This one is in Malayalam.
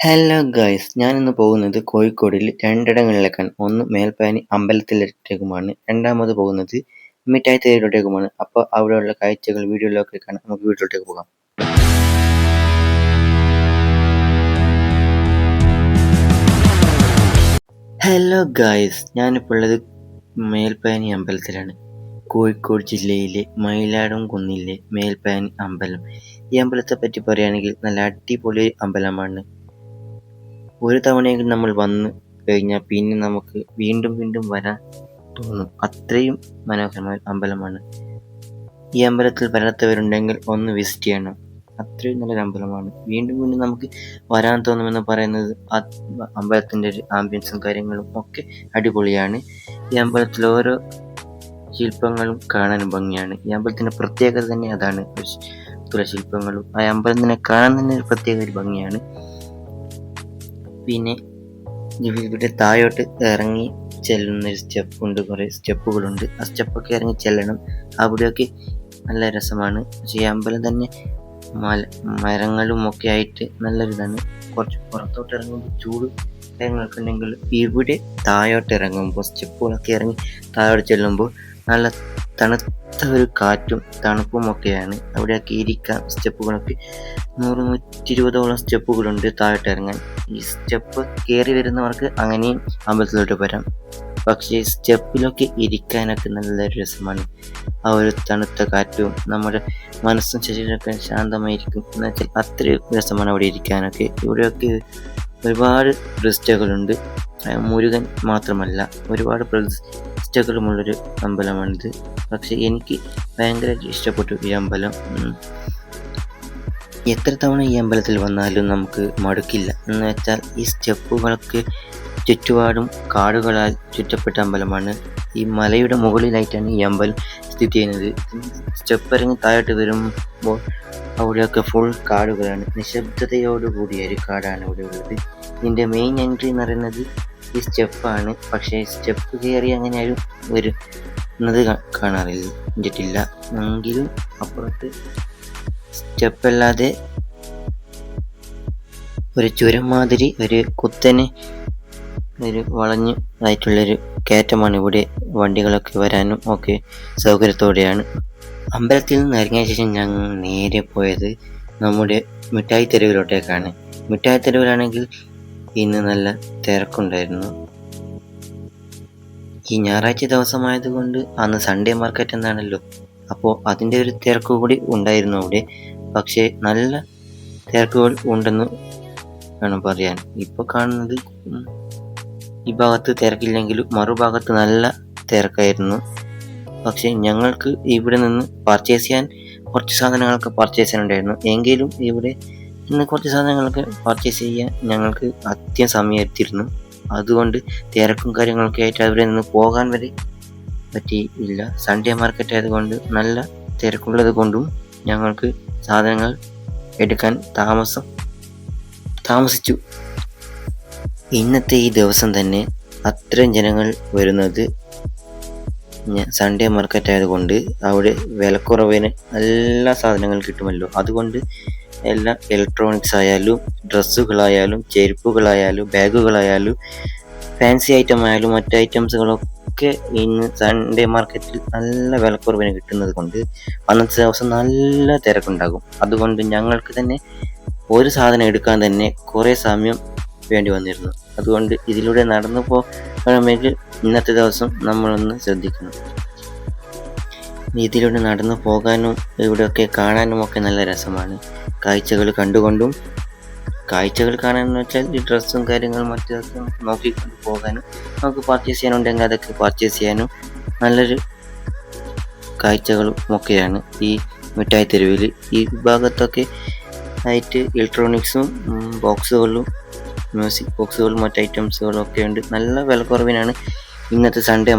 ഹലോ ഗൈസ്, ഞാനിന്ന് പോകുന്നത് കോഴിക്കോടിൽ രണ്ടിടങ്ങളിലേക്കാണ്. ഒന്ന് മേൽപ്പാനി അമ്പലത്തിലേക്കുമാണ്, രണ്ടാമത് പോകുന്നത് മിഠായി തെരുവിലോട്ടേക്കുമാണ്. അപ്പോൾ അവിടെയുള്ള കാഴ്ചകൾ വീഡിയോയിലൊക്കെ കാണാം. നമുക്ക് വീട്ടിലോട്ടേക്ക് പോകാം. ഹലോ ഗൈസ്, ഞാനിപ്പോൾ ഉള്ളത് മേൽപ്പാനി അമ്പലത്തിലാണ്. കോഴിക്കോട് ജില്ലയിലെ മയിലാടുംകുന്നിലെ മേൽപ്പാനി അമ്പലം. ഈ അമ്പലത്തെ പറ്റി പറയുകയാണെങ്കിൽ നല്ല അടിപൊളി അമ്പലമാണ്. ഒരു തവണയെങ്കിലും നമ്മൾ വന്നു കഴിഞ്ഞാൽ പിന്നെ നമുക്ക് വീണ്ടും വീണ്ടും വരാൻ തോന്നും. അത്രയും മനോഹരമായ അമ്പലമാണ്. ഈ അമ്പലത്തിൽ വരാത്തവരുണ്ടെങ്കിൽ ഒന്ന് വിസിറ്റ് ചെയ്യണം. അത്രയും നല്ലൊരു അമ്പലമാണ്. വീണ്ടും വീണ്ടും നമുക്ക് വരാൻ തോന്നുമെന്ന് പറയുന്നത് അമ്പലത്തിൻ്റെ ഒരു ആംബിയൻസും കാര്യങ്ങളും ഒക്കെ അടിപൊളിയാണ്. ഈ അമ്പലത്തിൽ ഓരോ ശില്പങ്ങളും കാണാനും ഭംഗിയാണ്. ഈ അമ്പലത്തിൻ്റെ പ്രത്യേകത തന്നെ അതാണ്. ശില്പങ്ങളും ആ അമ്പലത്തിനെ കാണാൻ തന്നെ ഒരു പ്രത്യേക ഒരു ഭംഗിയാണ്. പിന്നെ ഇവിടെ താഴോട്ട് ഇറങ്ങി ചെല്ലുന്നൊരു സ്റ്റെപ്പുണ്ട്, കുറേ സ്റ്റെപ്പുകളുണ്ട്. ആ സ്റ്റെപ്പൊക്കെ ഇറങ്ങി ചെല്ലണം. അവിടെയൊക്കെ നല്ല രസമാണ്. പക്ഷേ ഈ അമ്പലം തന്നെ മരങ്ങളും ഒക്കെ ആയിട്ട് നല്ലൊരിതാണ്. കുറച്ച് പുറത്തോട്ട് ഇറങ്ങുമ്പോൾ ചൂട് കാര്യങ്ങളൊക്കെ ഉണ്ടെങ്കിൽ ഇവിടെ താഴോട്ട് ഇറങ്ങുമ്പോൾ സ്റ്റെപ്പുകളൊക്കെ ഇറങ്ങി താഴോട്ട് ചെല്ലുമ്പോൾ നല്ല തണുത്ത ഒരു കാറ്റും തണുപ്പും ഒക്കെയാണ്. അവിടെയൊക്കെ ഇരിക്കാം. സ്റ്റെപ്പുകളൊക്കെ 100-120ഓളം സ്റ്റെപ്പുകളുണ്ട് താഴോട്ട് ഇറങ്ങാൻ. ഈ സ്റ്റെപ്പ് കയറി വരുന്നവർക്ക് അങ്ങനെയും അമ്പലത്തിലോട്ട് വരാം. പക്ഷേ സ്റ്റെപ്പിലൊക്കെ ഇരിക്കാനൊക്കെ നല്ലൊരു രസമാണ്. ആ ഒരു തണുത്ത കാറ്റും നമ്മുടെ മനസ്സും ശരീരമൊക്കെ ശാന്തമായിരിക്കും എന്ന് വെച്ചാൽ അത്രയും രസമാണ് അവിടെ ഇരിക്കാനൊക്കെ. ഇവിടെയൊക്കെ ഒരുപാട് പ്രതിഷ്ഠകളുണ്ട്. മുരുകൻ മാത്രമല്ല, ഒരുപാട് പ്രതിഷ്ഠകളുമുള്ളൊരു അമ്പലമാണിത്. പക്ഷെ എനിക്ക് ഭയങ്കര ഇഷ്ടപ്പെട്ടു ഈ അമ്പലം. എത്ര തവണ ഈ അമ്പലത്തിൽ വന്നാലും നമുക്ക് മടുക്കില്ല. എന്ന് വെച്ചാൽ ഈ സ്റ്റെപ്പുകൾക്ക് ചുറ്റുപാടും കാടുകളാൽ ചുറ്റപ്പെട്ട അമ്പലമാണ്. ഈ മലയുടെ മുകളിലായിട്ടാണ് ഈ അമ്പലം സ്ഥിതി ചെയ്യുന്നത്. സ്റ്റെപ്പ് ഇറങ്ങി താഴോട്ട് വരുമ്പോൾ അവിടെയൊക്കെ ഫുൾ കാടുകളാണ്. നിശബ്ദതയോടുകൂടിയ ഒരു കാടാണ് ഇവിടെ ഉള്ളത്. ഇതിൻ്റെ മെയിൻ എൻട്രി എന്ന് പറയുന്നത് ഈ സ്റ്റെപ്പാണ്. പക്ഷേ സ്റ്റെപ്പ് കയറി അങ്ങനെ ആരും വരുന്നത് കണ്ടിട്ടില്ല. എങ്കിലും അപ്പുറത്ത് സ്റ്റെപ്പല്ലാതെ ഒരു ചുരം മാതിരി ഒരു കുത്തനെ ഒരു വളഞ്ഞതായിട്ടുള്ളൊരു കയറ്റമാണ്. ഇവിടെ വണ്ടികളൊക്കെ വരാനും ഒക്കെ സൗകര്യത്തോടെയാണ്. അമ്പലത്തിൽ നിന്ന് ഇറങ്ങിയ ശേഷം ഞങ്ങൾ നേരെ പോയത് നമ്മുടെ മിഠായി തെരുവിലോട്ടേക്കാണ്. മിഠായി തെരുവിലാണെങ്കിൽ ഇന്ന് നല്ല തിരക്കുണ്ടായിരുന്നു. ഈ ഞായറാഴ്ച ദിവസമായതുകൊണ്ട് അന്ന് സൺഡേ മാർക്കറ്റ് എന്നാണല്ലോ, അപ്പോൾ അതിൻ്റെ ഒരു തിരക്ക് കൂടി ഉണ്ടായിരുന്നു അവിടെ. പക്ഷേ നല്ല തിരക്കുകൾ ഉണ്ടെന്ന് വേണം പറയാൻ. ഇപ്പോൾ കാണുന്നത് ഈ ഭാഗത്ത് തിരക്കില്ലെങ്കിലും മറുഭാഗത്ത് നല്ല തിരക്കായിരുന്നു. പക്ഷെ ഞങ്ങൾക്ക് ഇവിടെ നിന്ന് പർച്ചേസ് ചെയ്യാൻ കുറച്ച് സാധനങ്ങളൊക്കെ പർച്ചേസ് ചെയ്യാനുണ്ടായിരുന്നു. എങ്കിലും ഇവിടെ ഇന്ന് കുറച്ച് സാധനങ്ങളൊക്കെ പർച്ചേസ് ചെയ്യാൻ ഞങ്ങൾക്ക് അത്യം സമയം എത്തിയിരുന്നു. അതുകൊണ്ട് തിരക്കും കാര്യങ്ങളൊക്കെ ആയിട്ട് അവിടെ നിന്ന് പോകാൻ വരെ പറ്റിയില്ല. സൺഡേ മാർക്കറ്റ് ആയതുകൊണ്ട് നല്ല തിരക്കുള്ളത് കൊണ്ടും ഞങ്ങൾക്ക് സാധനങ്ങൾ എടുക്കാൻ താമസിച്ചു. ഇന്നത്തെ ഈ ദിവസം തന്നെ അത്രയും ജനങ്ങൾ വരുന്നത് സൺഡേ മാർക്കറ്റ് ആയതുകൊണ്ട് അവിടെ വിലക്കുറവിന് എല്ലാ സാധനങ്ങളും കിട്ടുമല്ലോ. അതുകൊണ്ട് എല്ലാ ഇലക്ട്രോണിക്സ് ആയാലും ഡ്രസ്സുകളായാലും ചെരുപ്പുകളായാലും ബാഗുകളായാലും ഫാൻസി ഐറ്റം ആയാലും മറ്റ് ഐറ്റംസുകളൊക്കെ ഇന്ന് സൺഡേ മാർക്കറ്റിൽ നല്ല വിലക്കുറവിന് കിട്ടുന്നത് കൊണ്ട് അന്നത്തെ ദിവസം നല്ല തിരക്കുണ്ടാകും. അതുകൊണ്ട് ഞങ്ങൾക്ക് തന്നെ ഒരു സാധനം എടുക്കാൻ തന്നെ കുറേ സമയം വേണ്ടി വന്നിരുന്നു. അതുകൊണ്ട് ഇതിലൂടെ നടന്നു പോകണമെങ്കിൽ ഇന്നത്തെ ദിവസം നമ്മളൊന്ന് ശ്രദ്ധിക്കണം. ഇതിലൂടെ നടന്നു പോകാനും ഇവിടെയൊക്കെ കാണാനും ഒക്കെ നല്ല രസമാണ്. കാഴ്ചകൾ കണ്ടുകൊണ്ടും, കാഴ്ചകൾ കാണാനെന്ന് വെച്ചാൽ ഈ ഡ്രസ്സും കാര്യങ്ങളും മറ്റൊക്കെ നോക്കിക്കൊണ്ട് പോകാനും നമുക്ക് പർച്ചേസ് ചെയ്യാനുണ്ടെങ്കിൽ അതൊക്കെ പർച്ചേസ് ചെയ്യാനും നല്ലൊരു കാഴ്ചകളും ഒക്കെയാണ് ഈ മിഠായി തെരുവിൽ. ഈ ഭാഗത്തൊക്കെ ആയിട്ട് ഇലക്ട്രോണിക്സും ബോക്സുകളും മ്യൂസിക് ബോക്സുകളും മറ്റ് ഐറ്റംസുകളും ഒക്കെ ഉണ്ട്. നല്ല വിലക്കുറവിനാണ് ഇന്നത്തെ സൺഡേ